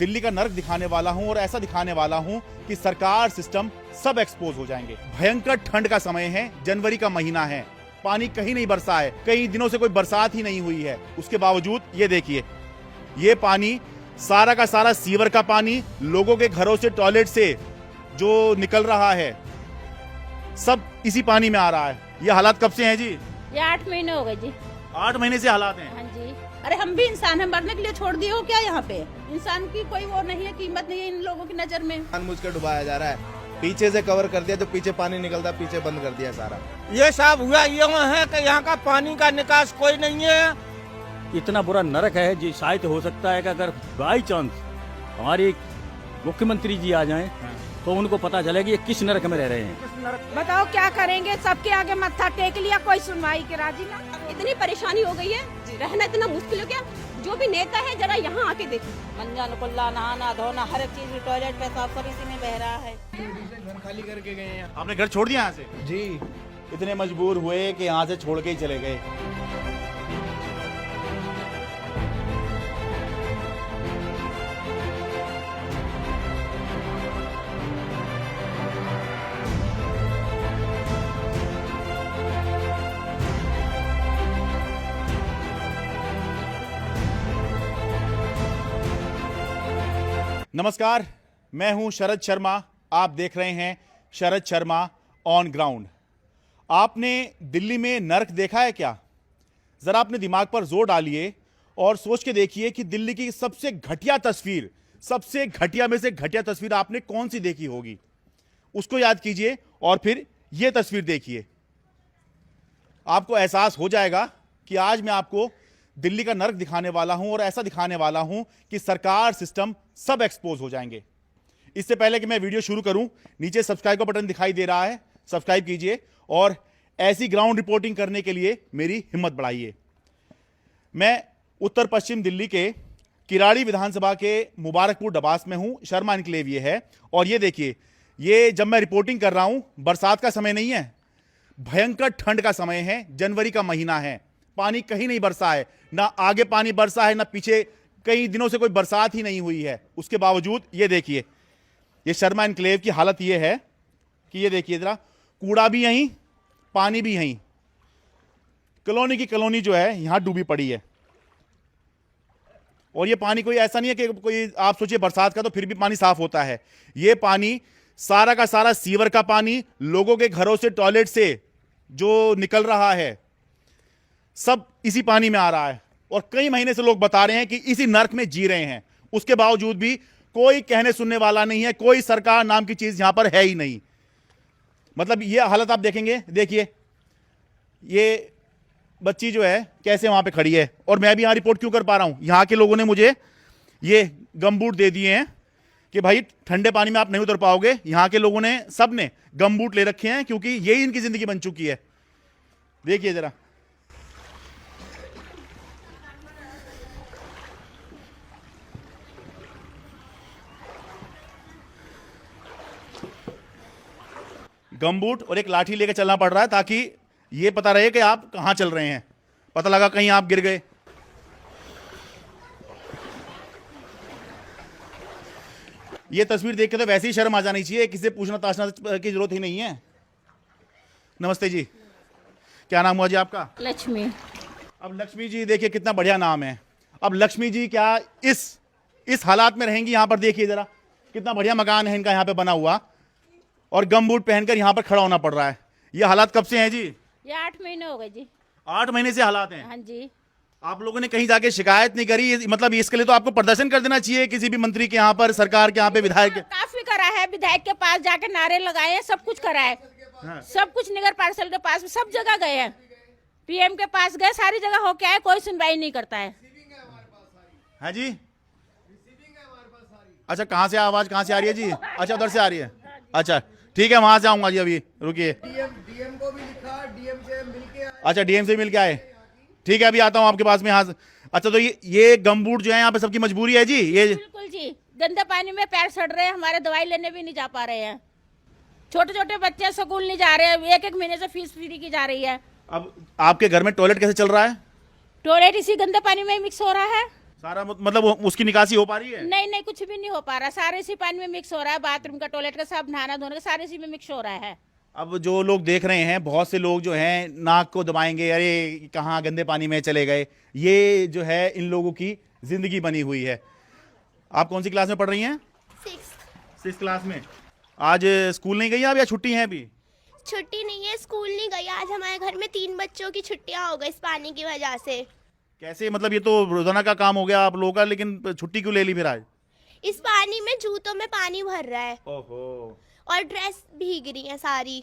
दिल्ली का नर्क दिखाने वाला हूं और ऐसा दिखाने वाला हूं कि सरकार, सिस्टम सब एक्सपोज हो जाएंगे। भयंकर ठंड का समय है, जनवरी का महीना है, पानी कहीं नहीं बरसा है, कई दिनों से कोई बरसात ही नहीं हुई है। उसके बावजूद ये देखिए, ये पानी सारा का सारा सीवर का पानी लोगों के घरों से, टॉयलेट से जो निकल रहा है, सब इसी पानी में आ रहा है। ये हालात कब से हैं जी? ये 8 महीने हो गए जी। 8 महीने से हालात हैं। हाँ जी। अरे हम भी इंसान हैं, मरने के लिए छोड़ दिए हो क्या? यहाँ पे इंसान की कोई वो नहीं है, कीमत नहीं है इन लोगों की नजर में। जानबूझ के डुबाया जा रहा है, पीछे से कवर कर दिया, जो पीछे पानी निकलता पीछे बंद कर दिया सारा। ये सब हुआ ये है कि यहाँ का पानी का निकास कोई नहीं है। इतना बुरा नरक है जी, शायद हो सकता है कि अगर बाई चांस हमारे मुख्यमंत्री जी आ जाएं तो उनको पता चले कि ये किस नरक में रह रहे हैं। बताओ क्या करेंगे? सबके आगे मत्था टेक लिया, कोई सुनवाई के राजी ना। इतनी परेशानी हो गई है, रहना इतना मुश्किल हो गया। जो भी नेता है जरा यहाँ आके देखो, मंजन कुल्ला, नहाना धोना, हर एक चीज, टॉयलेट पेशाब सब इसी में बह रहा है। घर खाली करके गए हैं। आपने घर छोड़ दिया यहाँ से? जी, इतने मजबूर हुए कि यहाँ से छोड़ के ही चले गए। नमस्कार, मैं हूं शरद शर्मा। आप देख रहे हैं शरद शर्मा ऑन ग्राउंड। आपने दिल्ली में नर्क देखा है क्या? जरा अपने दिमाग पर जोर डालिए और सोच के देखिए कि दिल्ली की सबसे घटिया तस्वीर, सबसे घटिया में से घटिया तस्वीर आपने कौन सी देखी होगी, उसको याद कीजिए और फिर यह तस्वीर देखिए। आपको एहसास हो जाएगा कि आज मैं आपको दिल्ली का नर्क दिखाने वाला हूं और ऐसा दिखाने वाला हूं कि सरकार, सिस्टम सब एक्सपोज हो जाएंगे। इससे पहले कि मैं वीडियो शुरू करूं, नीचे सब्सक्राइब का बटन दिखाई दे रहा है, सब्सक्राइब कीजिए और ऐसी ग्राउंड रिपोर्टिंग करने के लिए मेरी हिम्मत बढ़ाइए। मैं उत्तर पश्चिम दिल्ली के किराड़ी विधानसभा के मुबारकपुर डबास में हूं, शर्मा एन्क्लेव ये है। और ये देखिए, ये जब मैं रिपोर्टिंग कर रहा हूं, बरसात का समय नहीं है, भयंकर ठंड का समय है, जनवरी का महीना है, पानी कहीं नहीं बरसा है, ना आगे पानी बरसा है, ना पीछे, कई दिनों से कोई बरसात ही नहीं हुई है। उसके बावजूद ये देखिए, ये शर्मा एन्क्लेव की हालत ये है कि ये देखिए जरा, कूड़ा भी यहीं, पानी भी यहीं, कॉलोनी की कॉलोनी जो है यहां डूबी पड़ी है। और ये पानी कोई ऐसा नहीं है कि कोई आप सोचिए बरसात का तो फिर भी पानी साफ होता है। ये पानी सारा का सारा सीवर का पानी लोगों के घरों से, टॉयलेट से जो निकल रहा है, सब इसी पानी में आ रहा है। और कई महीने से लोग बता रहे हैं कि इसी नर्क में जी रहे हैं। उसके बावजूद भी कोई कहने सुनने वाला नहीं है, कोई सरकार नाम की चीज यहां पर है ही नहीं। मतलब ये हालत आप देखेंगे, देखिए ये बच्ची जो है कैसे वहां पे खड़ी है। और मैं भी यहां रिपोर्ट क्यों कर पा रहा हूं, यहां के लोगों ने मुझे ये गमबूट दे दिए हैं कि भाई ठंडे पानी में आप नहीं उतर पाओगे। यहां के लोगों ने, सब ने गमबूट ले रखे हैं क्योंकि यही इनकी जिंदगी बन चुकी है। देखिए जरा, गमबूट और एक लाठी लेकर चलना पड़ रहा है ताकि ये पता रहे कि आप कहां चल रहे हैं। पता लगा कहीं आप गिर गए। ये तस्वीर देख के तो वैसे ही शर्म आ जानी चाहिए, किसी से पूछना ताछना की जरूरत ही नहीं है। नमस्ते जी, क्या नाम हुआ जी आपका? लक्ष्मी। अब लक्ष्मी जी देखिए कितना बढ़िया नाम है। अब लक्ष्मी जी क्या इस हालात में रहेंगी? यहां पर देखिए जरा, कितना बढ़िया मकान है इनका यहाँ पे बना हुआ, और गमबूट पहनकर यहां पर खड़ा होना पड़ रहा है। ये हालात कब से हैं जी? ये 8 महीने हो गए जी। 8 महीने से हालात हैं। हाँ जी। आप लोगों ने कहीं जाके शिकायत नहीं करी? मतलब इसके लिए तो आपको प्रदर्शन कर देना चाहिए किसी भी मंत्री के यहाँ पर, सरकार के यहाँ पे, विधायक। काफी करा है, विधायक के पास जाके नारे लगाए हैं, सब कुछ करा है। हाँ। सब कुछ नगर पार्षद के पास, सब जगह गए हैं, पीएम के पास गए, सारी जगह होके आए, कोई सुनवाई नहीं करता है। हाँ जी, अच्छा कहाँ से आवाज कहाँ से आ रही है जी? अच्छा उधर से आ रही है, अच्छा ठीक है, वहां से आऊंगा जी, अभी रुकिए। डीएम को भी लिखा, डीएम से मिलके आए। अच्छा डीएम से मिल के आए, ठीक है, अभी आता हूँ आपके पास में यहाँ से। अच्छा तो ये गमबूट जो है यहाँ पे सबकी मजबूरी है जी? ये बिल्कुल जी, गंदे पानी में पैर सड़ रहे हैं, हमारे दवाई लेने भी नहीं जा पा रहे हैं। छोटे छोटे बच्चे स्कूल नहीं जा रहे हैं, 1-1 महीने से फीस फ्री की जा रही है। अब आपके घर में टॉयलेट कैसे चल रहा है? टॉयलेट इसी गंदे पानी में ही मिक्स हो रहा है। सारा मतलब उसकी निकासी हो पा रही है? नहीं नहीं, कुछ भी नहीं हो पा रहा, सारे इसी पानी में मिक्स हो रहा है, बाथरूम का, टॉयलेट का, सब नहाना धोने का सारे इसी में मिक्स हो रहा है। अब जो लोग देख रहे हैं, बहुत से लोग जो हैं नाक को दबाएंगे, अरे कहाँ गंदे पानी में चले गए। ये जो है इन लोगों की जिंदगी बनी हुई है। आप कौन सी क्लास में पढ़ रही हैं? 6th क्लास में। आज स्कूल नहीं गई आप या छुट्टी है अभी? छुट्टी नहीं है, स्कूल नहीं गई। आज हमारे घर में 3 बच्चों की छुट्टियां हो गई इस पानी की वजह से। कैसे, मतलब ये तो रोजाना का काम हो गया आप लोगों का, लेकिन छुट्टी क्यों ले ली फिर आज? इस पानी में जूतों में पानी भर रहा है ओहो। और ड्रेस भीग रही है सारी।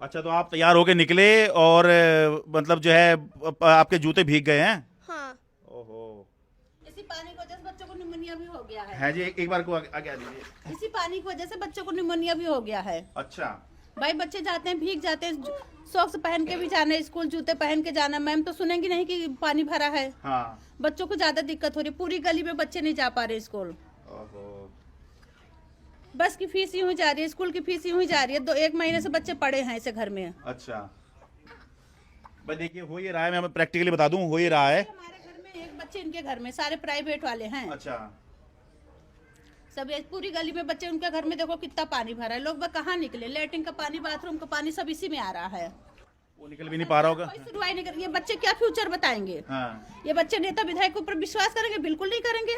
अच्छा, तो आप तैयार होके निकले और मतलब जो है आपके जूते भीग गए हैं? हाँ। ओहो। इसी पानी की वजह से बच्चों को निमोनिया भी हो गया है। है जी, एक बार को आगे आ दीजिए। इसी पानी की वजह से बच्चों को निमोनिया भी हो गया है। अच्छा। भाई बच्चे जाते हैं, भीग जाते हैं, सॉक्स पहन के भी जाना है स्कूल, जूते पहन के जाना। मैम तो सुनेंगी नहीं कि पानी भरा है। हाँ। बच्चों को ज्यादा दिक्कत हो रही है, पूरी गली में बच्चे नहीं जा पा रहे स्कूल। ओहो। बस की फीस यूं ही जा रही है, स्कूल की फीस यूं ही जा रही है। 1 महीने से बच्चे पड़े हैं ऐसे घर में। अच्छा, बस देखिए हो ये रहा है, मैं प्रैक्टिकली बता दूं, हो ये रहा है। हमारे घर में एक बच्चे, इनके घर में सारे प्राइवेट वाले हैं। अच्छा। सब पूरी गली में बच्चे, उनके घर में देखो कितना पानी भरा है। लोग वह कहाँ निकले, लेटरिन का पानी, बाथरूम का पानी सब इसी में आ रहा है। वो निकल भी नहीं पा रहा होगा। कोई सुनवाई नहीं कर। ये बच्चे क्या फ्यूचर बताएंगे? हाँ। ये बच्चे नेता विधायक के ऊपर विश्वास करेंगे? बिल्कुल नहीं करेंगे।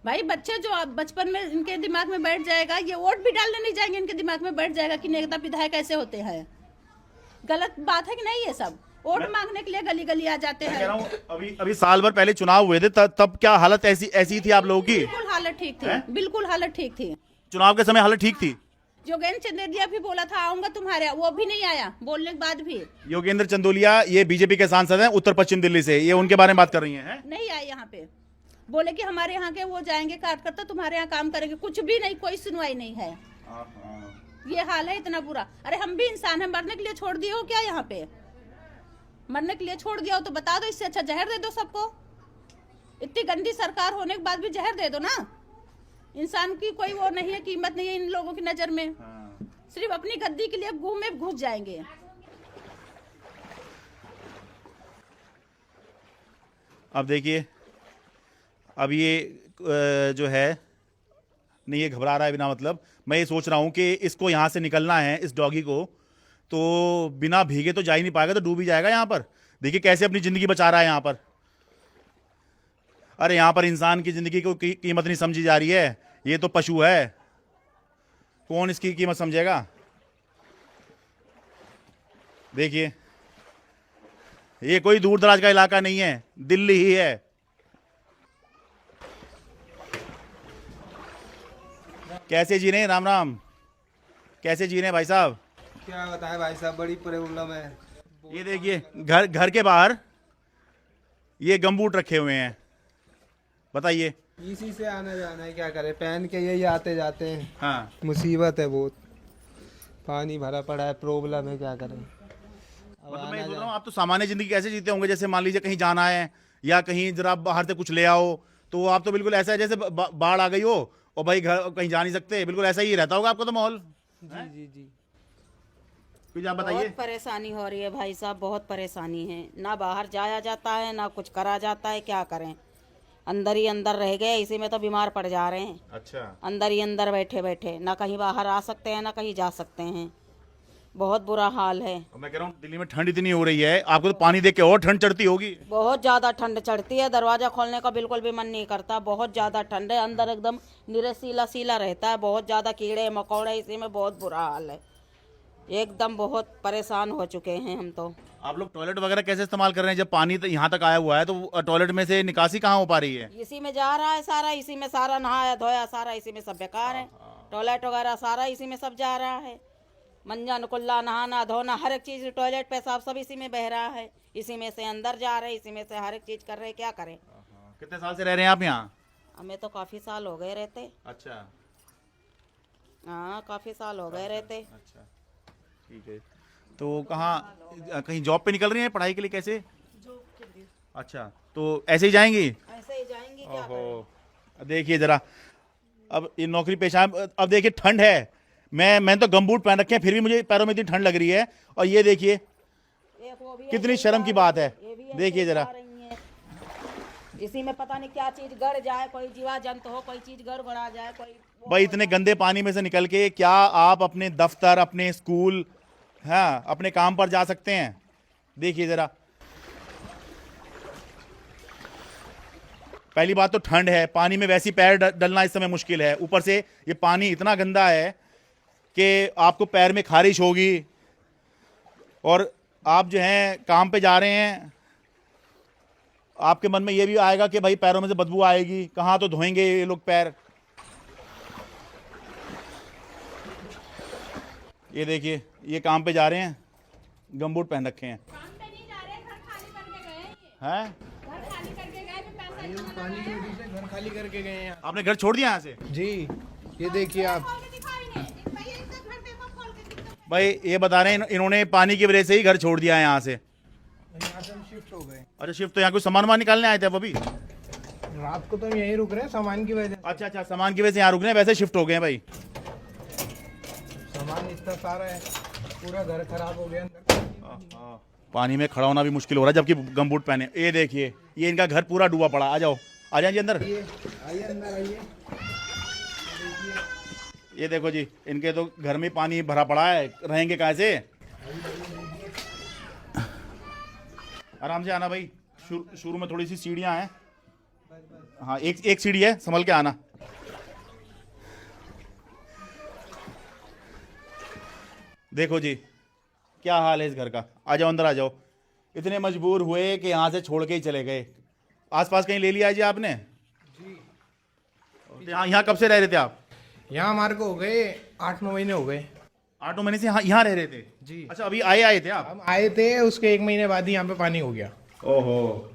भाई बच्चे जो अब बचपन में इनके दिमाग में बैठ जाएगा, ये वोट भी डालने नहीं जाएंगे, इनके दिमाग में बैठ जाएगा कि नेता विधायक ऐसे होते हैं। गलत बात है कि नहीं? ये सब वोट मांगने के लिए गली गली आ जाते मैं हैं। कह रहा हूँ अभी साल भर पहले चुनाव हुए थे, तब क्या हालत ऐसी थी आप लोगों की? बिल्कुल हालत ठीक थी, बिल्कुल हालत ठीक थी। चुनाव के समय हालत ठीक थी? योगेंद्र चंदेलिया भी बोला था आऊंगा तुम्हारे, वो भी नहीं आया, बोलने के बाद भी। योगेंद्र चंदोलिया ये बीजेपी के सांसद हैं उत्तर पश्चिम दिल्ली से, ये उनके बारे में बात कर रही हैं? नहीं आए यहाँ पे। बोले कि हमारे यहाँ के वो जाएंगे कार्यकर्ता, तुम्हारे यहाँ काम करेंगे। कुछ भी नहीं, कोई सुनवाई नहीं है। ये हाल है, इतना बुरा। अरे हम भी इंसान हैं, मरने के लिए छोड़ दिए हो क्या? यहाँ पे मरने के लिए छोड़ दिया हो तो बता दो, इससे अच्छा जहर दे दो सबको। इतनी गंदी सरकार होने के बाद भी जहर दे दो ना। इंसान की कोई वो नहीं है, कीमत नहीं है इन लोगों की नजर में। सिर्फ अपनी गद्दी के लिए घूमे घुस जाएंगे। अब देखिए, अब ये जो है नहीं, ये घबरा रहा है बिना मतलब। मैं ये सोच रहा हूँ कि इसको यहाँ से निकलना है, इस डॉगी को, तो बिना भीगे तो जा ही नहीं पाएगा, तो डूब ही जाएगा यहाँ पर। देखिए कैसे अपनी ज़िंदगी बचा रहा है यहाँ पर। अरे यहाँ पर इंसान की ज़िंदगी को कीमत नहीं समझी जा रही है, ये तो पशु है, कौन इसकी कीमत समझेगा? देखिए, ये कोई दूर दराज का इलाका नहीं है, दिल्ली ही है। कैसे जी रहे हैं? राम राम। कैसे जी रहे हैं भाई साहब? क्या बताएं भाई साहब, बड़ी प्रॉब्लम है। ये देखिए घर के बाहर ये गमबूट रखे हुए हैं, बताइए। इसी से आना जाना है, क्या करें, पहन के यही आते जाते हैं। हाँ। मुसीबत है बहुत, पानी भरा पड़ा है, प्रॉब्लम है, क्या करें। मतलब मैं सोच रहा हूँ आप तो सामान्य जिंदगी कैसे जीते होंगे? जैसे मान लीजिए कहीं जाना है या कहीं जरा बाहर से कुछ ले आओ, तो आप तो बिल्कुल ऐसा है जैसे बाढ़ आ गई हो और भाई घर कहीं जा नहीं सकते, बिल्कुल ऐसा ही रहता होगा आपका तो माहौल। जी जी जी। कुछ आप बताइए। बहुत परेशानी हो रही है भाई साहब, बहुत परेशानी है। ना बाहर जाया जाता है, ना कुछ करा जाता है, क्या करें। अंदर ही अंदर रह गए, इसी में तो बीमार पड़ जा रहे हैं। अच्छा। अंदर ही अंदर बैठे बैठे, ना कहीं बाहर आ सकते हैं, ना कहीं जा सकते हैं। बहुत बुरा हाल है। मैं कह रहा हूँ दिल्ली में ठंड इतनी हो रही है, आपको तो पानी देख के और ठंड चढ़ती होगी। बहुत ज़्यादा ठंड चढ़ती है, दरवाज़ा खोलने का बिल्कुल भी मन नहीं करता। बहुत ज़्यादा ठंड है, अंदर एकदम निरे सीला सीला रहता है। बहुत ज़्यादा कीड़े मकोड़े, इसी में बहुत बुरा हाल है। एकदम बहुत परेशान हो चुके हैं हम तो। आप लोग टॉयलेट वगैरह कैसे इस्तेमाल कर रहे हैं? जब पानी तो यहाँ तक आया हुआ है, तो टॉयलेट में से निकासी कहाँ हो पा रही है? इसी में जा रहा है सारा, इसी में सारा नहाया धोया सारा इसी में सब बेकार है। टॉयलेट वगैरह सारा इसी में सब जा रहा है। मंजन कुल्ला, नहाना धोना, हर एक चीज़ टॉयलेट पेशाब सब इसी में बह रहा है। इसी में से अंदर जा रहे, इसी में से हर एक चीज़ कर रहे, क्या करें। कितने साल से रह रहे हैं आप यहाँ? हमें तो काफ़ी साल हो गए रहते। अच्छा। हाँ, काफ़ी साल हो गए रहते। अच्छा, ठीक है। तो कहाँ, कहीं जॉब पे निकल रही हैं पढ़ाई के लिए? कैसे? जॉब के लिए। अच्छा, तो ऐसे ही जाएंगी? ऐसे ही जाएंगी, क्या करें। देखिए जरा, अब ये नौकरी पेशा, अब देखिए ठंड है, मैंने तो गमबूट पहन रखे हैं, फिर भी मुझे पैरों में इतनी ठंड लग रही है। और ये देखिए कितनी शर्म की बात है। देखिए जरा, इसी में पता नहीं क्या चीज गड़ जाए, कोई जीवा जंतु हो, कोई चीज गड़बड़ा जाए, कोई भाई इतने गंदे पानी में से निकल के क्या आप अपने दफ्तर, अपने स्कूल, हाँ, अपने काम पर जा सकते हैं? देखिए जरा, पहली बात तो ठंड है, पानी में वैसी पैर डलना इस समय मुश्किल है, ऊपर से ये पानी इतना गंदा है कि आपको पैर में खारिश होगी, और आप जो हैं काम पे जा रहे हैं, आपके मन में ये भी आएगा कि भाई पैरों में से बदबू आएगी, कहाँ तो धोएंगे ये लोग पैर। ये देखिए, ये काम पे जा रहे हैं, गमबूट पहन रखे हैं। काम पे नहीं जा रहे, घर खाली करके गए हैं? घर खाली करके गए, फिर पैसा पानी की वजह से घर खाली करके गए हैं। आपने घर छोड़ दिया यहाँ से? जी, ये देखिए आप। भाई ये बता रहे हैं इन्होंने पानी की वजह से ही घर छोड़ दिया है यहाँ से। यहाँ से हम शिफ्ट हो गए। अच्छा, शिफ्ट तो यहाँ कुछ सामान वामान निकालने आए थे अब अभी? रात को तो हम यहीं रुक रहे हैं सामान की वजह से। अच्छा अच्छा, सामान की वजह से यहाँ रुक रहे हैं, वैसे शिफ्ट हो गए हैं भाई। सामान इतना सारा है, पूरा घर खराब हो गया। पानी में खड़ा होना भी मुश्किल हो रहा है जबकि गमबूट पहने। ये देखिए, ये इनका घर पूरा डूबा पड़ा। आ जाओ, आ जाइए अंदर। आइए अंदर आइए। ये देखो जी, इनके तो घर में पानी भरा पड़ा है, रहेंगे कहाँ से? आराम से आना भाई, शुरू में थोड़ी सी सीढ़ियाँ हैं। हाँ, एक सीढ़ी है, संभल के आना। देखो जी क्या हाल है इस घर का। आ जाओ अंदर, आ जाओ। इतने मजबूर हुए कि यहाँ से छोड़ के ही चले गए। आसपास कहीं ले लिया है जी आपने? जी। यहाँ कब से रह रहे थे आप? यहाँ हमारे को हो गए 8-9 महीने हो गए। 8-9 महीने से यहाँ रह रहे थे? जी। अच्छा, अभी आए थे आप? हम आए थे, उसके 1 महीने बाद ही यहाँ पे पानी हो गया। ओहो,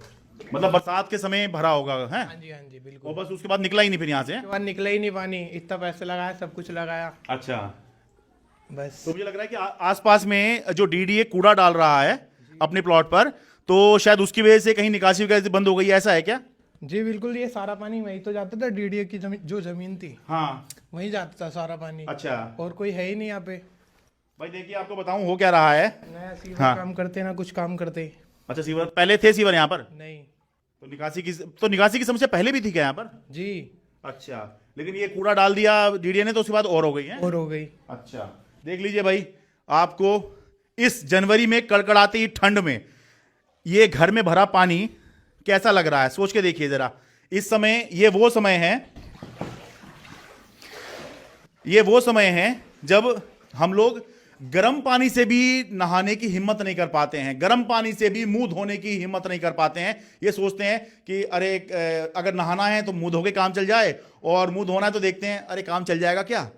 मतलब बरसात के समय भरा होगा है? हाँ जी बिल्कुल। और बस उसके बाद निकला ही नहीं फिर यहाँ से? उसके बाद निकला ही नहीं पानी। इतना पैसे लगाया, सब कुछ लगाया। अच्छा, बस। तो मुझे लग रहा है कि आसपास में जो डीडीए कूड़ा डाल रहा है अपने प्लॉट पर, तो शायद उसकी वजह से कहीं निकासी वगैरह बंद हो गई, ऐसा है क्या? जी बिल्कुल, ये सारा पानी वहीं तो जाता था। डीडीए की जो जमीन थी, हाँ, वहीं जाता था सारा पानी। अच्छा। और कोई है ही नहीं यहाँ पे। भाई देखिए, आपको बताऊं हो क्या रहा है। नया सीवर हाँ। काम करते ना कुछ काम करते। अच्छा, सीवर पहले थे? सीवर यहाँ पर नहीं। तो निकासी की समस्या पहले भी थी क्या यहाँ पर? जी। अच्छा, लेकिन ये कूड़ा डाल दिया डीडीए ने तो उसके बाद और हो गई है? और हो गई। अच्छा, देख लीजिए भाई, आपको इस जनवरी में कड़कड़ाती ठंड में ये घर में भरा पानी कैसा लग रहा है, सोच के देखिए जरा। इस समय ये वो समय है जब हम लोग गर्म पानी से भी नहाने की हिम्मत नहीं कर पाते हैं, गर्म पानी से भी मुंह धोने की हिम्मत नहीं कर पाते हैं। ये सोचते हैं कि अरे अगर नहाना है तो मुंह धो के काम चल जाए, और मुंह धोना है तो देखते हैं अरे काम चल जाएगा क्या।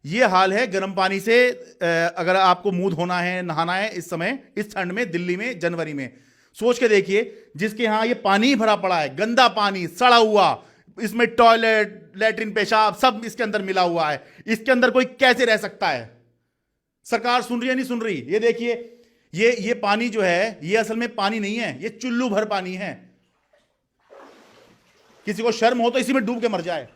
ये हाल है गर्म पानी से। अगर आपको मुंह धोना है, नहाना है इस समय, इस ठंड में, दिल्ली में, जनवरी में, सोच के देखिए। जिसके यहाँ ये पानी भरा पड़ा है, गंदा पानी, सड़ा हुआ, इसमें टॉयलेट, लैट्रिन, पेशाब सब इसके अंदर मिला हुआ है, इसके अंदर कोई कैसे रह सकता है? सरकार सुन रही है, नहीं सुन रही? ये देखिए, ये पानी जो है, ये असल में पानी नहीं है, ये चुल्लू भर पानी है। किसी को शर्म हो तो इसी में डूब के मर जाए।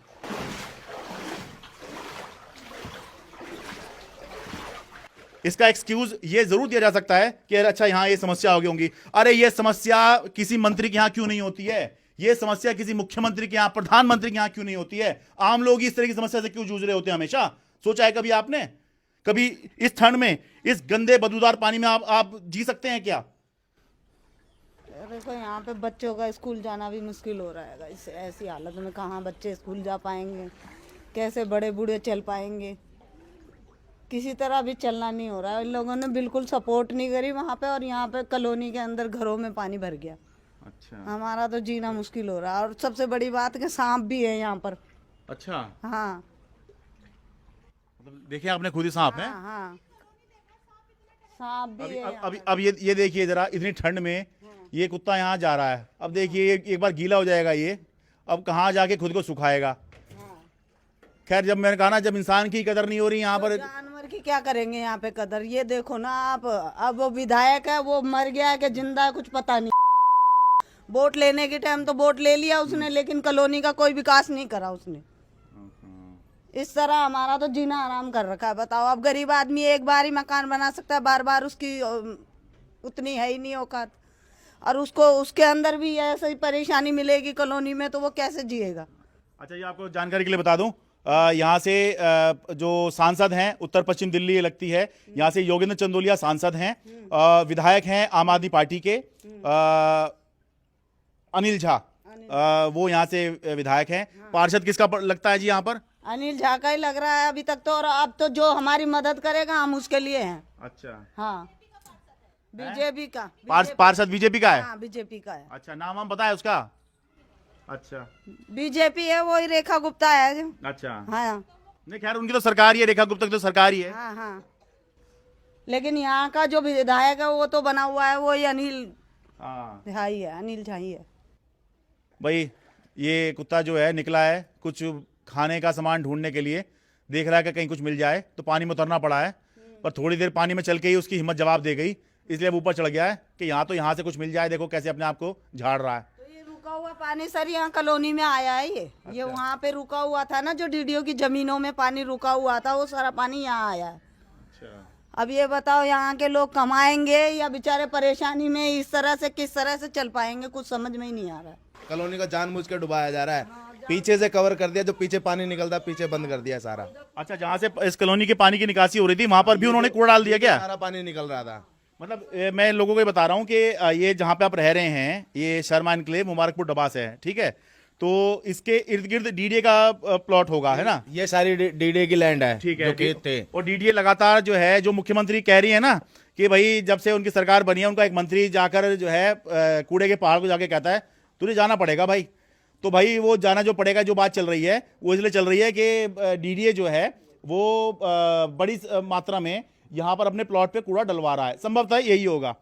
इसका एक्सक्यूज ये जरूर दिया जा सकता है कि अच्छा यहां ये समस्या हो गई होंगी। अरे ये समस्या किसी मंत्री के यहां क्यों नहीं होती है? ये समस्या किसी मुख्यमंत्री के यहां, प्रधानमंत्री के यहां क्यों नहीं होती है? आम लोग इस तरह की समस्या से क्यों जूझ रहे होते हैं हमेशा? सोचा है कभी आपने? कभी इस ठंड में, इस गंदे बदबूदार पानी में आप जी सकते हैं क्या? देखो, यहाँ पे बच्चों का स्कूल जाना भी मुश्किल हो रहा है। इस ऐसी हालत में कहाँ बच्चे स्कूल जा पाएंगे? कैसे बड़े बूढ़े चल पाएंगे? किसी तरह भी चलना नहीं हो रहा है। इन लोगों ने बिल्कुल सपोर्ट नहीं करी वहाँ पे, और यहाँ पे कॉलोनी के अंदर घरों में पानी भर गया। अच्छा, हमारा तो जीना मुश्किल हो रहा है। और सबसे बड़ी बात कि सांप भी है यहाँ पर। अच्छा, हाँ, मतलब देखिए आपने खुद ही सांप है? हाँ, सांप भी है। अब ये देखिए जरा, इतनी ठंड में ये कुत्ता यहाँ जा रहा है। अब देखिए एक बार गीला हो जाएगा ये, अब कहाँ जाके खुद को सुखाएगा। खैर, जब मैंने कहा ना, जब इंसान की कदर नहीं हो रही यहाँ पर, जानवर की क्या करेंगे यहाँ पे कदर? ये देखो ना आप, अब वो विधायक है, वो मर गया है कि जिंदा है कुछ पता नहीं। वोट लेने के टाइम तो वोट ले लिया उसने, लेकिन कॉलोनी का कोई विकास नहीं करा उसने। इस तरह हमारा तो जीना आराम कर रखा है। बताओ, अब गरीब आदमी एक बार ही मकान बना सकता है, बार बार उसकी उतनी है ही नहीं औकात। और उसको उसके अंदर भी ऐसे ही परेशानी मिलेगी कॉलोनी में, तो वो कैसे जिएगा। अच्छा, ये आपको जानकारी के लिए बता दूं, यहाँ से जो सांसद हैं, उत्तर पश्चिम दिल्ली ये लगती है, यहाँ से योगेंद्र चंदोलिया सांसद हैं, विधायक हैं आम आदमी पार्टी के, अनिल झा, वो यहाँ से विधायक हैं। पार्षद किसका लगता है जी यहाँ पर? अनिल झा का ही लग रहा है अभी तक तो, और अब तो जो हमारी मदद करेगा हम उसके लिए हैं। अच्छा, हाँ, बीजेपी का पार्षद बीजेपी का है? हाँ, बीजेपी का है। अच्छा, नाम हम पता है उसका? अच्छा, बीजेपी है, वो ही रेखा गुप्ता है जो। अच्छा, हाँ नहीं खैर उनकी तो सरकार ही है, रेखा गुप्ता की तो सरकार ही है। हाँ हाँ, लेकिन यहाँ का जो विधायक है वो तो बना हुआ है, वो ही अनिल झा ही है, अनिल झा ही है। भाई ये कुत्ता जो है निकला है कुछ खाने का सामान ढूंढने के लिए, देख रहा है कि कहीं कुछ मिल जाए, तो पानी में उतरना पड़ा है, पर थोड़ी देर पानी में चल के ही उसकी हिम्मत जवाब दे गई, इसलिए अब ऊपर चढ़ गया है कि यहाँ से कुछ मिल जाए। देखो कैसे अपने आप को झाड़ रहा है। तो ये रुका हुआ पानी सर यहाँ कॉलोनी में आया है ये वहाँ पे रुका हुआ था ना, जो डीडीओ की जमीनों में पानी रुका हुआ था, वो सारा पानी यहाँ आया है। अच्छा, अब ये बताओ यहाँ के लोग कमाएंगे या बेचारे परेशानी में इस तरह से किस तरह से चल पाएंगे, कुछ समझ में ही नहीं आ रहा है। कॉलोनी का जानबूझ के डुबाया जा रहा है, पीछे से कवर कर दिया, जो पीछे पानी निकलता पीछे बंद कर दिया सारा। अच्छा, जहाँ से इस कॉलोनी के पानी की निकासी हो रही थी वहां पर भी उन्होंने कूड़ा डाल दिया क्या? सारा पानी निकल रहा था। मतलब मैं लोगों को ये बता रहा हूँ कि ये जहाँ पे आप रह रहे हैं, ये शर्मा एनक्लेव मुबारकपुर डबास है, ठीक है? तो इसके इर्द गिर्द डीडीए का प्लॉट होगा, है ना? ये सारी डीडीए की लैंड है, ठीक है, जो खेत थे। और डीडीए लगातार जो है, जो मुख्यमंत्री कह रही है ना कि भाई जब से उनकी सरकार बनी है, उनका एक मंत्री जाकर जो है कूड़े के पहाड़ को जाके कहता है तुझे जाना पड़ेगा भाई। तो भाई वो जाना जो पड़ेगा, जो बात चल रही है वो इसलिए चल रही है कि डीडीए जो है वो बड़ी मात्रा में यहाँ पर अपने प्लॉट पे कूड़ा डलवा रहा है, संभवतः यही होगा,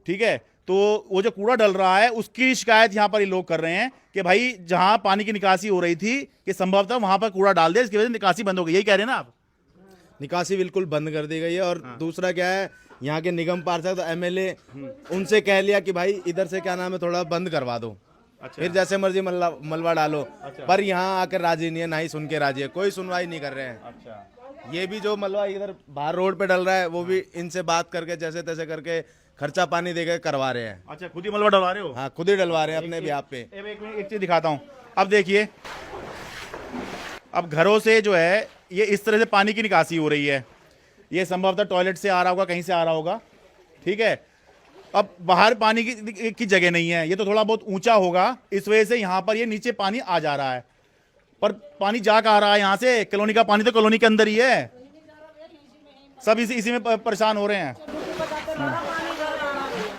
ठीक है? तो वो जो कूड़ा डल रहा है उसकी शिकायत यहाँ पर ये लोग कर रहे हैं कि भाई जहाँ पानी की निकासी हो रही थी कि संभवतः वहां पर कूड़ा डाल दिया, इसकी वजह से निकासी बंद हो गई, यही कह रहे हैं ना आप? निकासी बिल्कुल बंद कर दी गई है। और दूसरा क्या है, यहाँ के निगम पार्षद एमएलए उनसे कह लिया कि भाई इधर से क्या नाम है थोड़ा बंद करवा दो। अच्छा। फिर जैसे मर्जी मलबा डालो। अच्छा। पर यहाँ आकर राजी नहीं है, ना ही सुन के राजी है, कोई सुनवाई नहीं कर रहे हैं। अच्छा। ये भी जो मलबा इधर बाहर रोड पे डल रहा है वो भी इनसे बात करके जैसे तैसे करके खर्चा पानी देकर करवा रहे हैं। अच्छा, खुद ही मलबा डलवा रहे हो? हाँ, खुद ही डलवा रहे हैं अपने भी आप पे। एक चीज दिखाता हूँ, अब देखिए, अब घरों से जो है ये इस तरह से पानी की निकासी हो रही है, ये संभवतः टॉयलेट से आ रहा होगा, कहीं से आ रहा होगा, ठीक है? अब बाहर पानी की जगह नहीं है, ये तो थोड़ा बहुत ऊंचा होगा, इस वजह से यहाँ पर ये नीचे पानी आ जा रहा है, पर पानी जा कहाँ रहा है? यहाँ से कॉलोनी का पानी तो कॉलोनी के अंदर ही है, सब इसी में परेशान हो रहे हैं,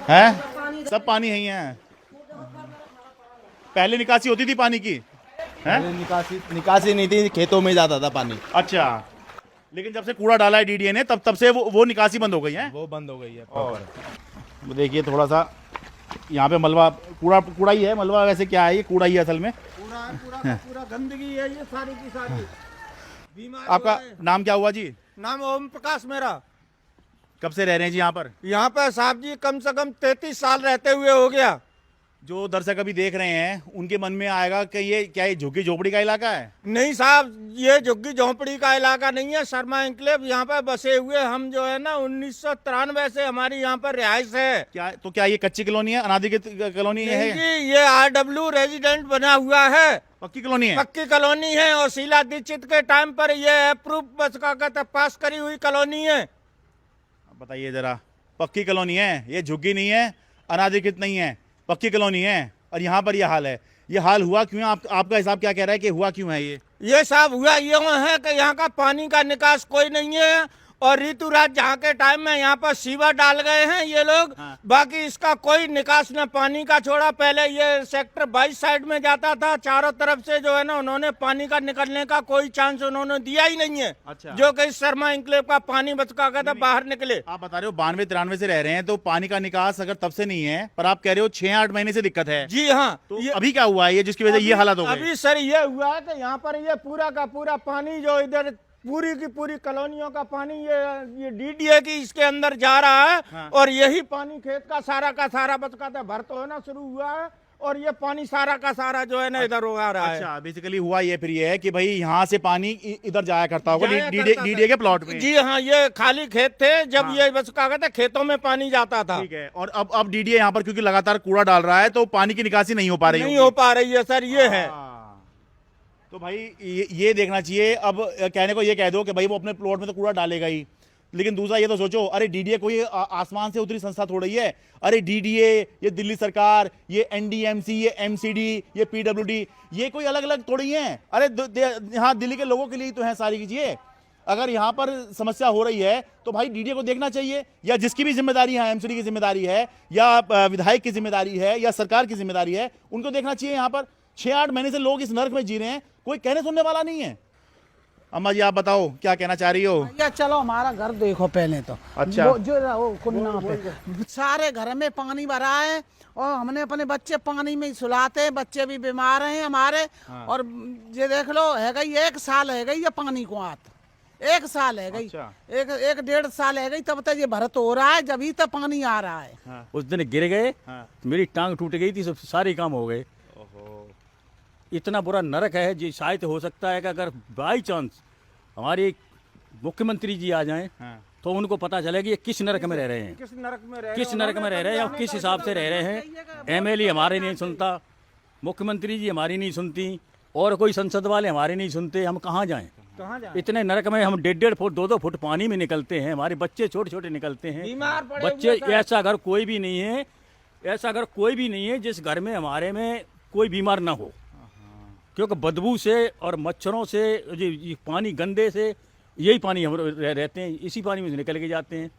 हैं? सब पानी यही है। पहले निकासी होती थी पानी की, है? निकासी नहीं थी, खेतों में जाता था पानी। अच्छा, लेकिन जब से कूड़ा डाला है डीडीए ने तब से वो निकासी बंद हो गई है। वो बंद हो गई है। और देखिए थोड़ा सा यहाँ पे मलबा, कूड़ा ही है, मलबा वैसे क्या है, ये कूड़ा ही है असल में, पूरा गंदगी है ये सारी की सारी। आपका नाम क्या हुआ जी? नाम ओम प्रकाश मेरा। कब से रह रहे हैं जी यहाँ पर? यहाँ पर साहब जी कम से कम 33 साल रहते हुए हो गया। जो दर्शक अभी देख रहे हैं उनके मन में आएगा कि ये क्या ये झुग्गी झोपड़ी का इलाका है? नहीं साहब, ये झुग्गी झोंपड़ी का इलाका नहीं है, शर्मा एनक्लेव यहाँ पर बसे हुए हम जो है ना 1993 से हमारी यहाँ पर रिहाइश है। क्या ये कच्ची कॉलोनी है, अनाधिकृत कॉलोनी है? जी, ये RW रेजिडेंट बना हुआ है, पक्की कॉलोनी है? पक्की कॉलोनी है, और शीला दीक्षित के टाइम पर ये अप्रूव पास करी हुई कॉलोनी है। बताइए जरा, पक्की कॉलोनी है, ये झुग्गी नहीं है, अनाधिकृत नहीं है, पक्की कॉलोनी है, और यहाँ पर ये हाल है। ये हाल हुआ क्यों? आपका हिसाब क्या कह रहा है कि हुआ क्यों है ये साहब हुआ ये है कि यहाँ का पानी का निकास कोई नहीं है, और ऋतुराज जहाँ के टाइम में यहाँ पर सीवर डाल गए हैं ये लोग। हाँ। बाकी इसका कोई निकास न पानी का छोड़ा, पहले ये सेक्टर 22 साइड में जाता था, चारों तरफ से जो है ना उन्होंने पानी का निकलने का कोई चांस उन्होंने दिया ही नहीं है। अच्छा। जो कि शर्मा एनक्लेव का पानी बचका गया था बाहर निकले। आप बता रहे हो 92-93 से रह रहे हैं, तो पानी का निकास अगर तब से नहीं है, पर आप कह रहे हो 6-8 महीने से दिक्कत है। जी हाँ। तो अभी क्या हुआ है ये जिसकी वजह से ये हालत हो गई? अभी सर ये हुआ है कि यहाँ पर ये पूरा का पूरा पानी जो इधर पूरी की पूरी कॉलोनियों का पानी ये डीडीए की इसके अंदर जा रहा है। हाँ। और यही पानी खेत का सारा बचका था भर तो होना शुरू हुआ है, और ये पानी सारा का सारा जो है ना इधर उगा रहा है। अच्छा, बेसिकली हुआ ये फिर ये है कि भाई यहाँ से पानी इधर जाया करता होगा जाया डीडीए करता था। डीडीए के प्लॉट में। जी हाँ, ये खाली खेत थे जब हाँ। ये बस क्या कहते हैं, खेतों में पानी जाता था। ठीक है, और अब डीडीए यहाँ पर क्योंकि लगातार कूड़ा डाल रहा है तो पानी की निकासी नहीं हो पा रही नहीं होगी। हो पा रही है सर, ये है। हाँ। तो भाई ये देखना चाहिए। अब कहने को ये कह दो कि भाई वो अपने प्लॉट में तो कूड़ा डालेगा ही, लेकिन दूसरा ये तो सोचो, अरे डीडीए कोई आसमान से उतरी संस्था थोड़ी है। अरे डीडीए, ये दिल्ली सरकार, ये एनडीएमसी, ये एमसीडी, ये पीडब्ल्यूडी, ये कोई अलग अलग थोड़ी हैं। अरे यहाँ दिल्ली के लोगों के लिए तो है सारी चीजें। अगर यहाँ पर समस्या हो रही है तो भाई डीडीए को देखना चाहिए, या जिसकी भी जिम्मेदारी है, एमसीडी की जिम्मेदारी है या विधायक की जिम्मेदारी है या सरकार की जिम्मेदारी है, उनको देखना चाहिए। यहाँ पर 6-8 महीने से लोग इस नर्क में जी रहे हैं, कोई कहने सुनने वाला नहीं है। अम्मा जी आप बताओ क्या कहना चाह रही हो? या चलो हमारा घर देखो पहले तो। अच्छा। वो जो वो कुन्ना पे सारे घर में पानी भरा है और हमने अपने बच्चे पानी में ही सुलाते हैं, बच्चे भी बीमार हैं हमारे। और ये देख लो है गई 1 साल है गई ये पानी को आत, 1 साल है गई। अच्छा। एक 1.5 साल है गई तब तक ये भरत हो रहा है, जब ही तक पानी आ रहा है। उस दिन गिर गए, मेरी टांग टूट गई थी, सब सारे काम हो गए। इतना बुरा नरक है जी। शायद हो सकता है कि अगर बाई चांस हमारे मुख्यमंत्री जी आ जाएं तो उनको पता चले कि ये किस नरक में रह रहे हैं, किस नरक में रह किस नरक में रह रहे हैं और किस हिसाब से रह रहे हैं। एमएलए हमारे नहीं सुनता, मुख्यमंत्री जी हमारी नहीं सुनती, और कोई संसद वाले हमारे नहीं सुनते। हम कहाँ जाएं? इतने नरक में हम 1.5 फुट 2-2 फुट पानी में निकलते हैं, हमारे बच्चे छोटे छोटे निकलते हैं, बीमार पड़े बच्चे। हुए ऐसा घर कोई भी नहीं है, ऐसा घर कोई भी नहीं है जिस घर में हमारे में कोई बीमार ना हो, क्योंकि बदबू से और मच्छरों से, ये पानी गंदे से, यही पानी हम रहते हैं, इसी पानी में निकल के जाते हैं।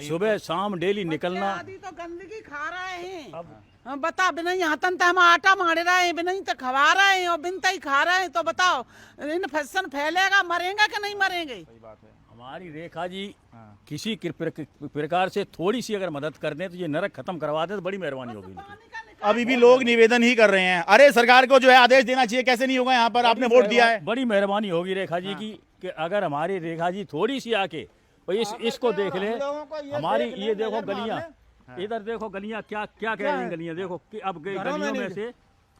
सुबह शाम डेली निकलना। आदि तो गंदगी खा रहे हैं। हम बता बिना यहाँ तक हम आटा मार रहे हैं, बिना ही तो खवा रहे हैं और बिनता ही खा रहे हैं, तो बताओ इन्फेक्शन फैलेगा, मरेंगे कि नहीं मरेंगे? हमारी रेखा जी किसी प्रकार से थोड़ी सी अगर मदद कर दें तो ये नरक खत्म करवा दें तो बड़ी मेहरबानी होगी इनकी। अभी भी लोग निवेदन ही कर रहे हैं। अरे सरकार को जो है आदेश देना चाहिए, कैसे नहीं होगा? यहाँ पर आपने वोट दिया है। बड़ी मेहरबानी होगी रेखा जी की कि अगर हमारी रेखा जी थोड़ी सी आके और इसको देख ले। हमारी ये देखो गलियां, इधर देखो गलियां, क्या क्या कह रही हैं गलियां, देखो कि अब गलियों में से,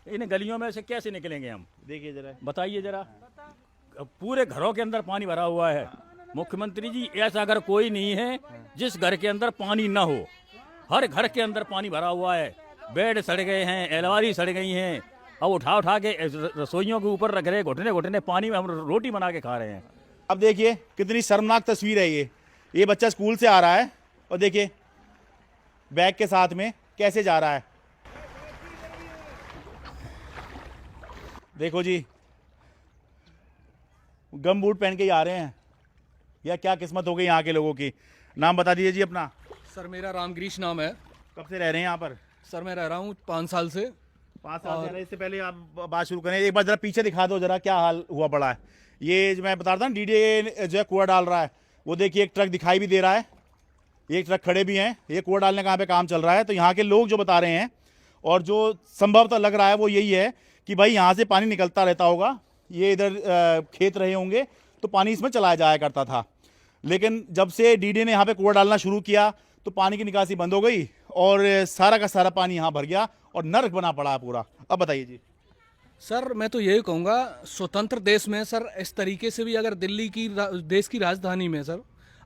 इन गलियों में से कैसे निकलेंगे हम? देखिए जरा, बताइए जरा। पूरे घरों के अंदर पानी भरा हुआ है। मुख्यमंत्री जी, ऐसा अगर कोई नहीं है जिस घर के अंदर पानी ना हो। हर घर के अंदर पानी भरा हुआ है, बेड सड़ गए हैं, अलमारी सड़ गई हैं, अब उठा उठा के रसोइयों के ऊपर रख रहे, घुटने घुटने पानी में हम रोटी बना के खा रहे हैं। अब देखिए कितनी शर्मनाक तस्वीर है ये बच्चा स्कूल से आ रहा है और देखिए बैग के साथ में कैसे जा रहा है। देखो जी, गम बूट पहन के ही आ रहे हैं, या क्या किस्मत हो गई यहाँ के लोगों की। नाम बता दीजिए जी अपना। सर मेरा रामगिरीश नाम है। कब से रह रहे हैं यहाँ पर? सर मैं रह रहा हूँ 5 साल से। 5 साल से रह रहे। इससे पहले आप बात शुरू करें, एक बार जरा पीछे दिखा दो जरा, क्या हाल हुआ पड़ा है। ये जो मैं बता रहा था ना, डीडीए जो है कूड़ा डाल रहा है, वो देखिए एक ट्रक दिखाई भी दे रहा है, एक ट्रक खड़े भी हैं, ये कूड़ा डालने का यहाँ पे काम चल रहा है। तो यहाँ के लोग जो बता रहे हैं और जो संभवतः लग रहा है वो यही है कि भाई यहाँ से पानी निकलता रहता होगा, ये इधर खेत रहे होंगे तो पानी इसमें चलाया जाया करता था, लेकिन जब से डीडीए ने यहाँ पे कूड़ा डालना शुरू किया तो पानी की निकासी बंद हो गई और सारा का सारा पानी यहाँ भर गया और नर्क बना पड़ा है पूरा। अब बताइए जी। सर मैं तो यही कहूँगा, स्वतंत्र देश में सर इस तरीके से भी अगर दिल्ली की देश की राजधानी में सर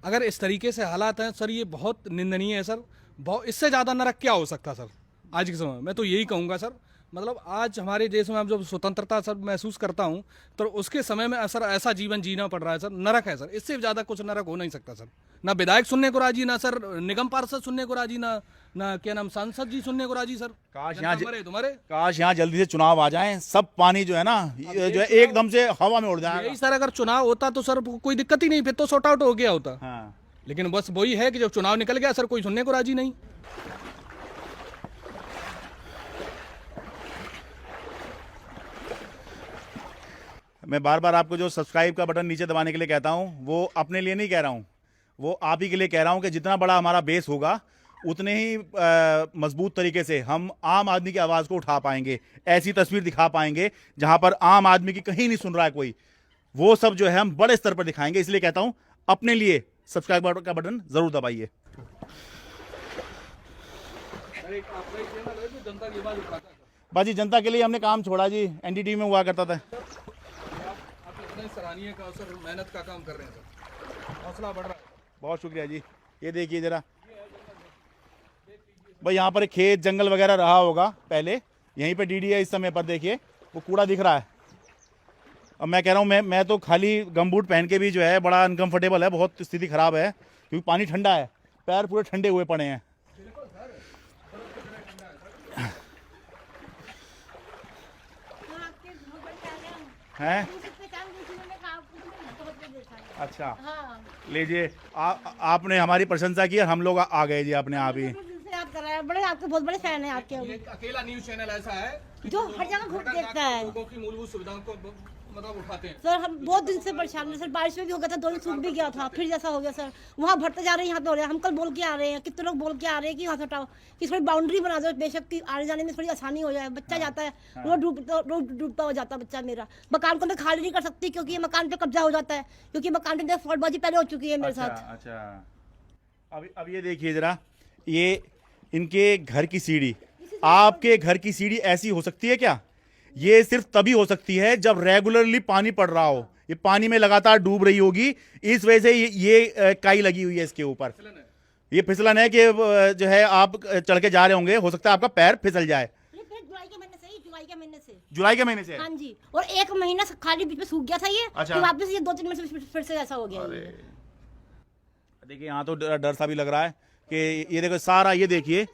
अगर इस तरीके से हालात हैं सर, ये बहुत निंदनीय है सर। बहुत इससे ज़्यादा नरक क्या हो सकता सर आज के समय? मैं तो यही कहूँगा सर, मतलब आज हमारे देश में अब जब स्वतंत्रता सर महसूस करता हूँ तो उसके समय में सर ऐसा जीवन जीना पड़ रहा है सर, नरक है सर। इससे ज़्यादा कुछ नरक हो नहीं सकता सर। ना विधायक सुनने को राजी, ना सर निगम पार्षद सुनने को राजी, ना क्या नाम सांसद जी सुनने को राजी सर। काश यहाँ जल्दी से चुनाव आ जाएं, सब पानी जो है ना जो है एकदम से हवा में उड़ जाएगा। यही सर, अगर चुनाव होता तो सर कोई दिक्कत ही नहीं, फिर तो सॉर्ट आउट हो गया होता। लेकिन बस वही है कि जब चुनाव निकल गया सर कोई सुनने को राजी नहीं। मैं बार बार आपको जो सब्सक्राइब का बटन नीचे दबाने के लिए कहता हूं, वो अपने लिए नहीं कह रहा हूं, वो आप ही के लिए कह रहा हूं कि जितना बड़ा हमारा बेस होगा उतने ही मजबूत तरीके से हम आम आदमी की आवाज़ को उठा पाएंगे, ऐसी तस्वीर दिखा पाएंगे जहां पर आम आदमी की कहीं नहीं सुन रहा है कोई, वो सब जो है हम बड़े स्तर पर दिखाएंगे। इसलिए कहता हूं अपने लिए सब्सक्राइब का बटन जरूर दबाइए। बाजी जनता के लिए हमने काम छोड़ा जी, एनडीटीवी में हुआ करता था। आप इतने सराहनीय का सर मेहनत का काम कर रहे हैं सर, हौसला बढ़ रहा है। बहुत शुक्रिया जी। ये देखिए जरा भाई, यहाँ पर एक खेत जंगल वगैरह रहा होगा पहले, यहीं पे डीडी है इस समय पर, देखिए वो कूड़ा दिख रहा है। अब मैं कह रहा हूँ, मैं तो खाली गमबूट पहन के भी जो है बड़ा अनकंफर्टेबल है, बहुत स्थिति खराब है क्योंकि पानी ठंडा है, पैर पूरे ठंडे हुए पड़े हैं। हैं? अच्छा, लीजिए आपने हमारी प्रशंसा की और हम लोग आ गए जी अपने आप ही। याद कर रहा है, बड़े आपके बहुत बड़े फैन है आपके। अकेला न्यूज चैनल ऐसा है जो हर जगह घूम देखता है, लोगों की मूलभूत सुविधाओं को मतलब उठाते हैं। सर हम बहुत दिन से परेशान हैं सर, बारिश में भी हो गया था, 2 दिन सूख भी गया था, फिर जैसा हो गया सर, वहाँ भरते जा रहे हैं, यहाँ पे हो रहे हैं। हम कल बोल के आ रहे हैं, कितने लोग बोल के आ रहे हैं कि यहाँ से हटाओ, कि थोड़ी बाउंड्री बना दो, बेशक की आने जाने में थोड़ी आसानी हो जाए। बच्चा जाता है, रोड डूबता हो जाता है बच्चा मेरा। मकान को मैं खाली नहीं कर सकती क्योंकि ये मकान पे कब्जा हो जाता है, क्योंकि मकान पे फौजबाजी पहले हो चुकी है मेरे साथ। अच्छा, अब ये देखिए जरा, ये इनके घर की सीढ़ी, आपके घर की सीढ़ी ऐसी हो सकती है क्या? ये सिर्फ तभी हो सकती है जब रेगुलरली पानी पड़ रहा हो, ये पानी में लगातार डूब रही होगी, इस वजह से ये काई लगी हुई है इसके ऊपर। ये फिसलन है कि जो है आप चढ़ के जा रहे होंगे, हो सकता है आपका पैर फिसल जाए। जुलाई के महीने से हाँ जी, और 1 महीना खाली बीच में सूख गया था ये। अच्छा। तो वापस ये 2-3 महीने से फिर से ऐसा हो गया। देखिए यहाँ तो डर सा भी लग रहा है कि ये देखो सारा, ये देखिए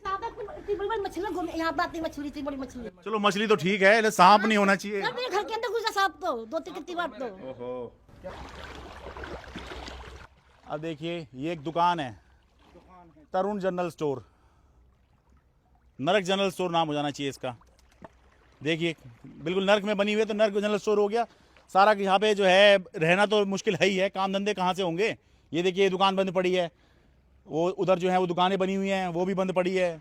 मछली यहाँ पे आती है, मछली, इतनी बड़ी मछली। चलो मछली तो ठीक है, लेकिन सांप नहीं होना चाहिए। मेरे घर के अंदर घुसा सांप तो 2-3 कितनी बार तो। ओहो। अब देखिए ये एक दुकान है, तरुण जनरल स्टोर, नरक जनरल स्टोर नाम हो जाना चाहिए इसका। देखिए बिल्कुल नरक में बनी हुई है, तो नरक जनरल स्टोर हो गया सारा। यहाँ पे जो है रहना तो मुश्किल है ही है, काम धंधे कहाँ से होंगे। ये देखिए ये दुकान बंद पड़ी है, वो उधर जो है वो दुकानें बनी हुई हैं, वो भी बंद पड़ी है।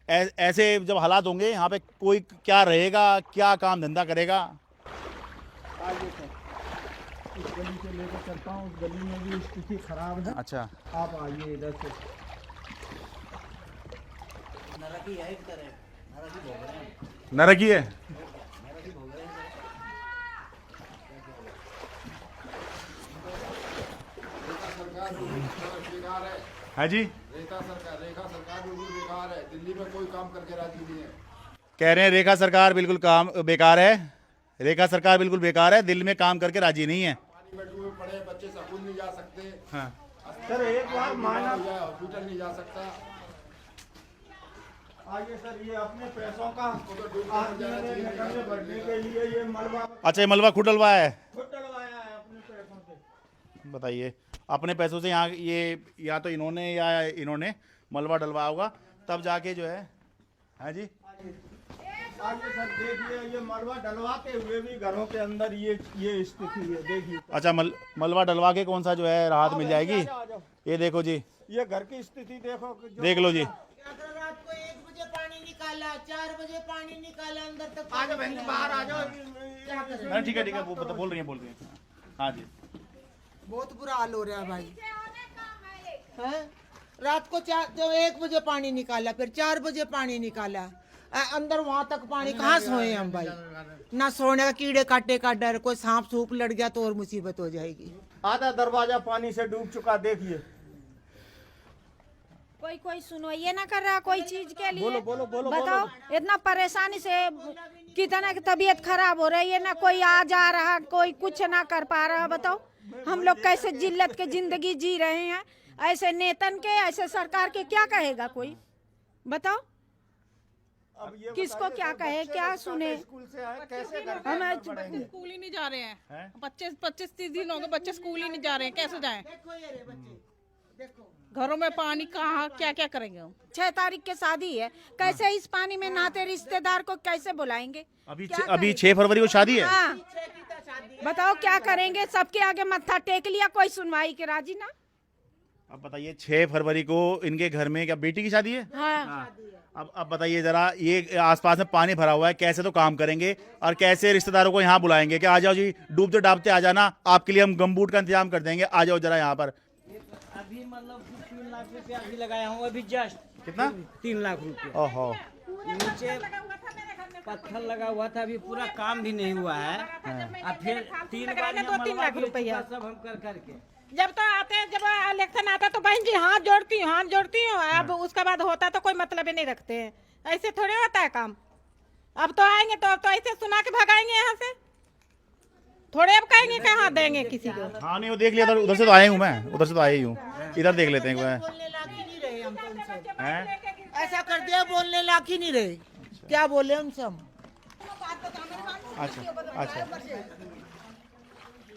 ऐसे जब हालात होंगे यहाँ पे कोई क्या रहेगा, क्या काम धंधा करेगा। इस गली से लेकर चलता हूँ, उस गली में भी स्थिति खराब है। अच्छा, आप आइए इधर से। नरक ही है। है जी, रेखा सरकार बिल्कुल बेकार है, दिल्ली में कोई काम करके राजी नहीं है। कह रहे हैं रेखा सरकार बिल्कुल काम बेकार है, रेखा सरकार बिल्कुल बेकार है, दिल्ली में काम करके राजी नहीं है। पानी में डूबे पड़े बच्चे स्कूल नहीं जा सकते। हाँ। सर एक बार माना, हॉस्पिटल नहीं जा सकता। आइए सर, ये अपने पैसों का भरने के लिए ये मलबा, अच्छा ये मलबा खुद डलवाया है, डलवाया है अपने पैसों से। बताइए अपने पैसों से यहाँ ये या तो इन्होंने मलबा डलवाया होगा तब जाके जो है जी। आइए सर देखिए, ये मलबा डलवाते हुए भी घरों के अंदर ये स्थिति है, देखिए। अच्छा मलबा डलवा के कौन सा जो है राहत मिल जाएगी। ये देखो जी, ये घर की स्थिति देखो, देख लो जी। रात को 1 बजे पानी निकाला, 4 बजे पानी निकाला, अंदर तक आ जाओ बहन, बाहर आ जाओ। ठीक है वो बोल रही है। हाँ जी, बहुत बुरा हाल हो रहा है भाई। हैं? रात को 1 बजे पानी निकाला, फिर 4 बजे पानी निकाला, अंदर वहां तक पानी, कहाँ सोए हम भाई। ना सोने का, कीड़े काटे का डर, कोई सांप सूप लड़ गया तो और मुसीबत हो जाएगी। आधा दरवाजा पानी से डूब चुका, देखिए। कोई सुनवाई ना कर रहा कोई चीज के लिए। बोलो बताओ, इतना परेशानी से कितना की तबीयत खराब हो रही है, ना कोई आ जा रहा, कोई कुछ ना कर पा रहा। बताओ हम लोग कैसे जिल्लत के जिंदगी जी रहे हैं। ऐसे नेतन के, ऐसे सरकार के क्या कहेगा कोई, बताओ किसको क्या कहे, क्या सुने। स्कूल से आए कैसे हम स्कूल ही नहीं जा रहे हैं, 25-30 दिन हो गए, बच्चे स्कूल ही नहीं जा रहे हैं, कैसे जाएं। घरों में पानी, कहाँ क्या क्या करेंगे हम। 6 तारीख के शादी है, कैसे इस पानी में नहाते रिश्तेदार को कैसे बुलाएंगे। अभी 6 फरवरी को शादी है। हाँ। बताओ क्या करेंगे, सबके आगे मत्था टेक लिया, कोई सुनवाई के राजी ना। अब बताइए 6 फरवरी को इनके घर में क्या बेटी की शादी है। हाँ। अब बताइए जरा, ये आसपास में पानी भरा हुआ है, कैसे तो काम करेंगे और कैसे रिश्तेदारों को यहाँ बुलाएंगे कि आ जाओ जी, डूबते डाबते आ जाना, आपके लिए हम गमबूट का इंतजाम कर देंगे, आ जाओ जरा यहाँ पर। अभी मतलब 3 लाख रुपया अभी लगाया हूँ, अभी जस्ट। कितना? 3 लाख रुपया। ओहो। नीचे पत्थर लगा हुआ था, अभी पूरा काम भी नहीं हुआ है। अब फिर 3 बार 2-3 लाख रुपया सब हम कर करके जब तो आते हैं, जब इलेक्शन आता है तो बहन जी हाथ जोड़ती हूँ। अब उसके बाद होता तो कोई मतलब ही नहीं रखते हैं। ऐसे थोड़े होता है काम। अब तो आएंगे तो ऐसे सुना के भगाएंगे यहाँ से, थोड़े अब कहेंगे कहाँ देंगे किसी को। हाँ नहीं वो देख लिया था, उधर से तो आया हूँ मैं, उधर से तो आया ही हूँ, इधर देख लेते हैं एक बार। हैं? ऐसा कर दिया, बोलने लायक ही नहीं रहे। क्या बोले उनसे हम? अच्छा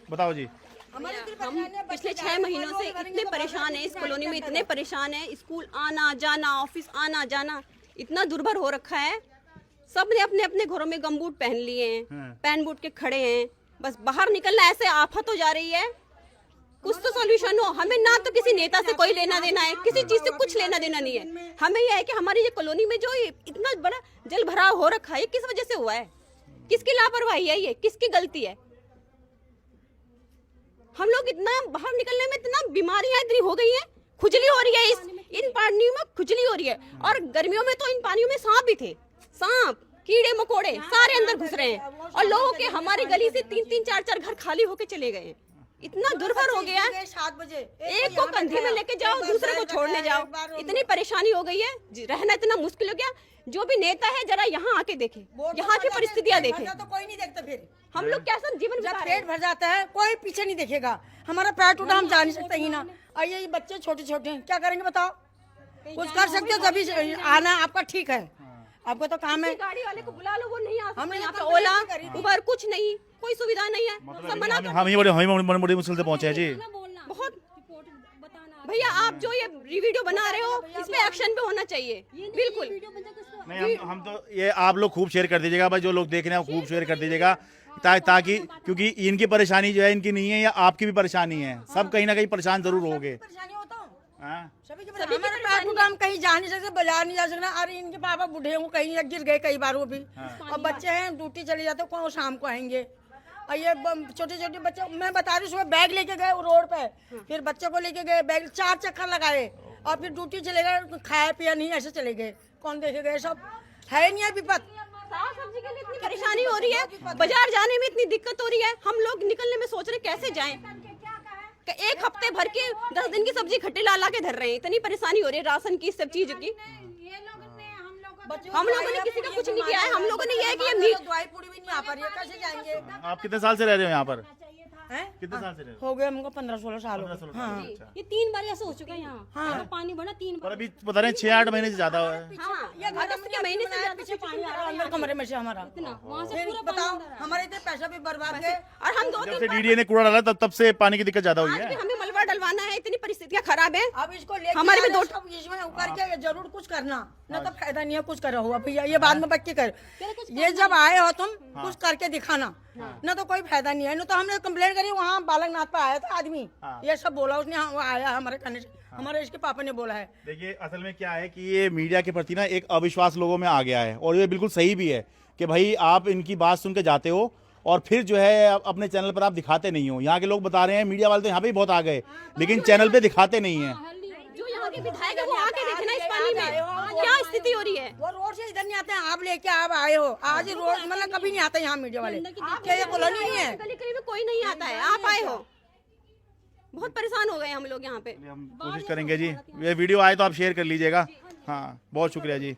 बताओ जी। हम पिछले 6 महीनों से इतने परेशान हैं, इस कॉलोनी में इतने परेशान हैं। स्कूल आना जाना, ऑफिस आना जाना इतना दुर्भर हो रखा है। सब ने अपने अपने घरों में गमबूट पहन लिए हैं, पहन बूट के खड़े हैं। बस बाहर निकलना ऐसे आफत हो जा रही है। कुछ तो सॉल्यूशन हो। हमें ना तो किसी नेता से कोई लेना देना है, किसी चीज से कुछ लेना देना नहीं है। हमें यह है कि हमारी ये कॉलोनी में जो इतना बड़ा जल भराव हो रखा है, किस वजह से हुआ है, किसकी लापरवाही है, ये किसकी गलती है। हम लोग इतना बाहर निकलने में इतना बीमारियां इतनी हो गई हैं, खुजली हो रही है, इन पानियों में खुजली हो रही है। और गर्मियों में तो इन पानियों में सांप भी थे, सांप कीड़े मकोड़े सारे अंदर घुस रहे हैं। और लोगों के हमारी गली से 3-3 4-4 घर खाली होके चले गए हैं। इतना दुर्भर हो गया है। 7 बजे एक को कंधे में लेके जाओ, दूसरे को छोड़ने जाओ, इतनी परेशानी हो गई है, रहना इतना मुश्किल हो गया। जो भी नेता है जरा यहाँ आके देखे, यहाँ की परिस्थितियाँ देखे। तो कोई नहीं देखता। फिर हम लोग कैसा जीवन जब पेट भर जाता है कोई पीछे नहीं देखेगा। हमारा पैर टूटा, हम जा नहीं सकते ही ना। और ये बच्चे छोटे छोटे हैं, क्या करेंगे बताओ? कुछ कर सकते हो तभी आना आपका ठीक है। आपको तो काम है। गाड़ी वाले को बुला लो, वो नहीं आ हमने सकते। ओला उबर कुछ नहीं, कोई सुविधा नहीं है। सब मना कर- हम ये बड़ी मुश्किल से पहुंचे हैं जी। बहुत भैया, आप जो ये वीडियो बना रहे हो इस पे एक्शन पे होना चाहिए बिल्कुल। नहीं हम तो ये आप लोग खूब शेयर कर दीजिएगा भाई, जो लोग देख रहे हैं खूब शेयर कर दीजिएगा ताकि क्योंकि इनकी परेशानी जो है इनकी नहीं है, या आपकी भी परेशानी है। सब कहीं ना कहीं परेशान जरूर होंगे। हमारे पैर टूटा, हम कहीं जा नहीं सकते, बाजार नहीं जा सकते। अरे इनके पापा बूढ़े हैं, कहीं गिर गए कई बार वो भी। और बच्चे हैं ड्यूटी चले जाते, कौन शाम को आएंगे। और ये छोटे छोटे बच्चे, मैं बता रही हूँ, सुबह बैग लेके गए रोड पे, फिर बच्चे को लेके गए, बैग 4 चक्कर लगाए और फिर ड्यूटी चले गए, खाया पिया नहीं, ऐसे चले गए। कौन देखे गए? सब है नहीं है विपत। सब्जी के लिए इतनी परेशानी हो रही है, बाजार जाने में इतनी दिक्कत हो रही है। हम लोग निकलने में सोच रहे कैसे जाएं। एक हफ्ते भर के 10 दिन की सब्जी खट्टे ला के धर रहे हैं। इतनी परेशानी हो रही है राशन की, सब चीजों की। हम लोगों ने किसी का कुछ नहीं किया है। हम लोगों ने ये है कि ये दवाई पूरी भी नहीं आ पा रही है, कैसे जाएंगे? आप कितने साल से रह रहे हो यहाँ पर? कितने साल से रह रहे हो? हो गए हमको 15-16 साल हो गए। हाँ। ये 3 बार ऐसा हो चुका है यहाँ। हाँ। पानी बढ़ा 3 और बार। अभी पता नहीं 6-8 महीने से ज्यादा हुआ है। हाँ, अगस्त के महीने से ज्यादा पीछे पानी आ रहा है अंदर कमरे में से हमारा। वहाँ से फिर पूरा बताओ, हमारे इतने पैसा भी बर्बाद गए। और हम जब से डीडीए ने कूड़ा डाला तब से पानी की दिक्कत ज्यादा हुई आज भी है। हमें मलबा डलवाना है, इतनी परिस्थितियाँ खराब है। अब इसको लेके हमारे भी 2 इसमें ऊपर के जरूर कुछ करना, न तो फायदा नहीं है कुछ करा हुआ भैया। ये बाद में बच्चे कर, ये जब आए हो तुम कुछ करके दिखाना, न तो कोई फायदा नहीं है। न तो हमने कंप्लेंट करी, वहाँ बालकनाथ पे आया था आदमी, ये सब बोला उसने, वो आया हमारे कहने से, हमारे इसके पापा ने बोला है। देखिए असल में क्या है कि ये मीडिया के प्रति ना एक अविश्वास लोगों में आ गया है, और ये बिल्कुल सही भी है कि भाई आप इनकी बात सुन के जाते हो और फिर जो है अपने चैनल पर आप दिखाते नहीं हो। यहाँ के लोग बता रहे हैं, मीडिया वाले तो यहाँ पे भी बहुत आ गए, लेकिन चैनल पे दिखाते नहीं है। जो यहाँ के विधायक है वो आके देखे ना इस पानी में क्या स्थिति हो रही है। वो रोड से इधर नहीं आते हैं, आप लेके आप आए हो आज ही रोड, मतलब कभी नहीं आते यहाँ मीडिया वाले। क्या ये कॉलोनी नहीं है? गली गली में कोई नहीं आता है, आप आए हो। बहुत परेशान हो गए हम लोग यहाँ पे। हम कोशिश करेंगे जी, ये वीडियो आए तो आप शेयर कर लीजिएगा। हाँ बहुत शुक्रिया जी।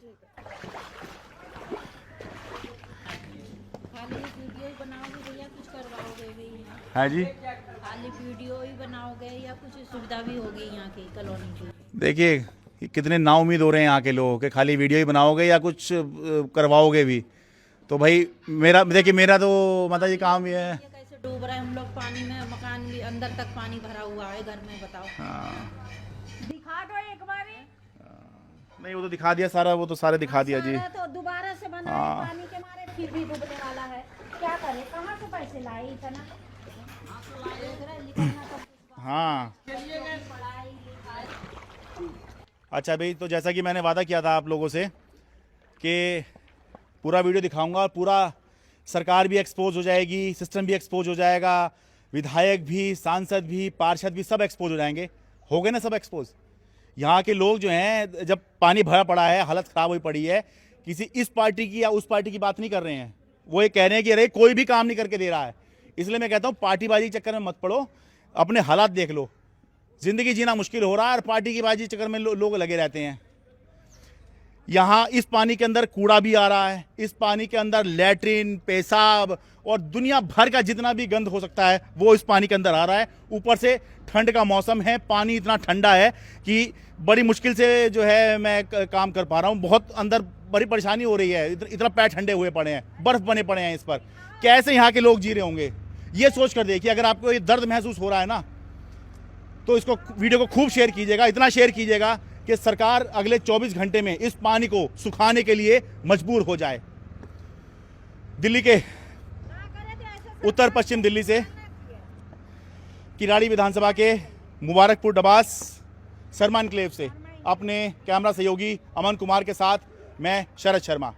हाँ जी, खाली वीडियो ही बनाओगे या कुछ सुविधा भी होगी यहाँ की कॉलोनी की? देखिए कितने नाउम्मीद हो रहे हैं यहाँ के लोग कि खाली वीडियो ही बनाओगे या कुछ करवाओगे भी। तो भाई मेरा तो माता जी काम ये है। कैसे डूब रहे हैं हम लोग पानी में, मकान भी अंदर तक पानी भरा हुआ है घर में, बताओ। दिखा दो एक बार। नहीं वो तो दिखा दिया सारा, वो तो सारे दिखा दिया जी। तो दोबारा से बना है, पानी के मारे फिर भी डूबने वाला है। क्या करे, कहाँ से पैसे लाए इतना? हाँ अच्छा भाई, तो जैसा कि मैंने वादा किया था आप लोगों से कि पूरा वीडियो दिखाऊंगा और पूरा सरकार भी एक्सपोज हो जाएगी, सिस्टम भी एक्सपोज हो जाएगा, विधायक भी, सांसद भी, पार्षद भी सब एक्सपोज हो जाएंगे। हो गए ना सब एक्सपोज। यहाँ के लोग जो हैं, जब पानी भरा पड़ा है, हालत ख़राब हुई पड़ी है, किसी इस पार्टी की या उस पार्टी की बात नहीं कर रहे हैं। वो ये कह रहे हैं कि अरे कोई भी काम नहीं करके दे रहा है। इसलिए मैं कहता हूं पार्टीबाजी के चक्कर में मत पड़ो, अपने हालात देख लो। जिंदगी जीना मुश्किल हो रहा है और पार्टी की बाजी चक्कर में लोग लगे रहते हैं। यहाँ इस पानी के अंदर कूड़ा भी आ रहा है, इस पानी के अंदर लैट्रिन, पेशाब और दुनिया भर का जितना भी गंद हो सकता है वो इस पानी के अंदर आ रहा है। ऊपर से ठंड का मौसम है, पानी इतना ठंडा है कि बड़ी मुश्किल से जो है मैं काम कर पा रहा हूँ। बहुत अंदर बड़ी परेशानी हो रही है, इतना पैर ठंडे हुए पड़े हैं, बर्फ बने पड़े हैं इस पर। कैसे यहाँ के लोग जी रहे होंगे ये सोच कर देखिए। अगर आपको ये दर्द महसूस हो रहा है ना तो इसको वीडियो को खूब शेयर कीजिएगा, इतना शेयर कीजिएगा कि सरकार अगले 24 घंटे में इस पानी को सुखाने के लिए मजबूर हो जाए। दिल्ली के उत्तर पश्चिम दिल्ली से किराड़ी विधानसभा के मुबारकपुर डबास शर्मा एन्क्लेव से अपने कैमरा सहयोगी अमन कुमार के साथ मैं शरद शर्मा।